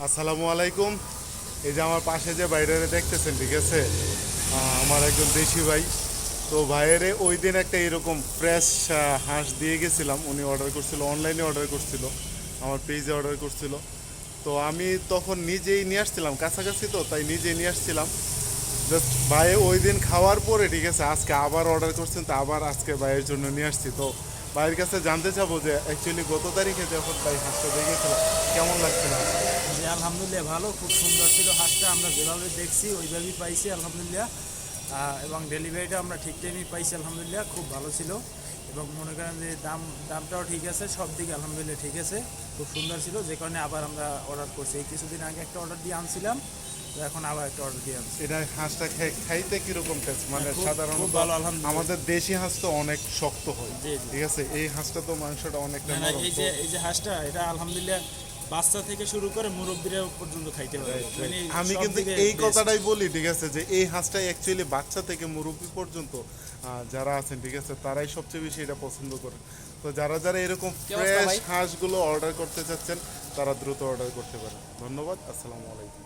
আসসালামু আলাইকুম। এই যে আমার পাশে যে বাইরে দেখতেছেন, ঠিক আছে, আমার একজন দেশি ভাই। তো ভাইয়েরে ওই দিন একটা এরকম ফ্রেশ হাঁস দিয়ে গেছিলাম। উনি অর্ডার করছিল, অনলাইনে অর্ডার করছিল, আমার পেজে অর্ডার করছিল। তো আমি তখন নিজেই নিয়ে আসছিলাম, কাছাকাছি তো, তাই নিজেই নিয়ে আসছিলাম। জাস্ট ভাই ওই দিন খাওয়ার পরে, ঠিক আছে, আজকে আবার অর্ডার করছেন, তো আবার আজকে ভাইয়ের জন্য নিয়ে আসছি। তো ভাইয়ের কাছে জানতে চাবো যে অ্যাকচুয়ালি গত তারিখে যখন ভাই হাঁসটা দিয়ে গেছিলাম, কেমন লাগছে না? জি আলহামদুলিল্লাহ ভালো, খুব সুন্দর ছিল হাঁসটা। আমরা যেভাবে দেখছি ওইভাবেই পাইছি আলহামদুলিল্লাহ। এবং ডেলিভারিটা আমরা ঠিক টাইমে পাইছি আলহামদুলিল্লাহ, খুব ভালো ছিল। এবং মনে করেন যে দামটাও ঠিক আছে, সব দিকে আলহামদুলিল্লাহ ঠিক আছে, খুব সুন্দর ছিল। যে কারণে আবার আমরা অর্ডার করছি। এই কিছুদিন আগে একটা অর্ডার দিয়ে আনছিলাম, তো এখন আবার একটা অর্ডার দিয়ে আনছি। এটা হাঁসটা খাইতে কিরকম টেস্ট? মানে খুব খুব সাধারণত ভালো আলহামদুলিল্লাহ। আমাদের দেশি হাঁস তো অনেক শক্ত হয়, জি জি। ঠিক আছে, এই হাঁসটা তো মাংসটা অনেকটা না না, নরম। তো এই যে হাঁসটা, এটা আলহামদুলিল্লাহ বাচ্চা থেকে শুরু করে মুরব্বীরা পর্যন্ত খাইতে পারবে, right, right. মানে আমি সব কিন্তু দিকে এই best। কথাটাই বলি, ঠিক আছে, যে এই হাঁসটাই অ্যাকচুয়ালি বাচ্চা থেকে মুরব্বী পর্যন্ত যারা আছেন, ঠিক আছে, তারাই সবচেয়ে বেশি এটা পছন্দ করে। তো যারা যারা এরকম কি অবস্থা ফ্রেশ ভাই? হাঁসগুলো অর্ডার করতে চাচ্ছেন, তারা দ্রুত অর্ডার করতে পারেন। ধন্যবাদ। আসসালামু আলাইকুম।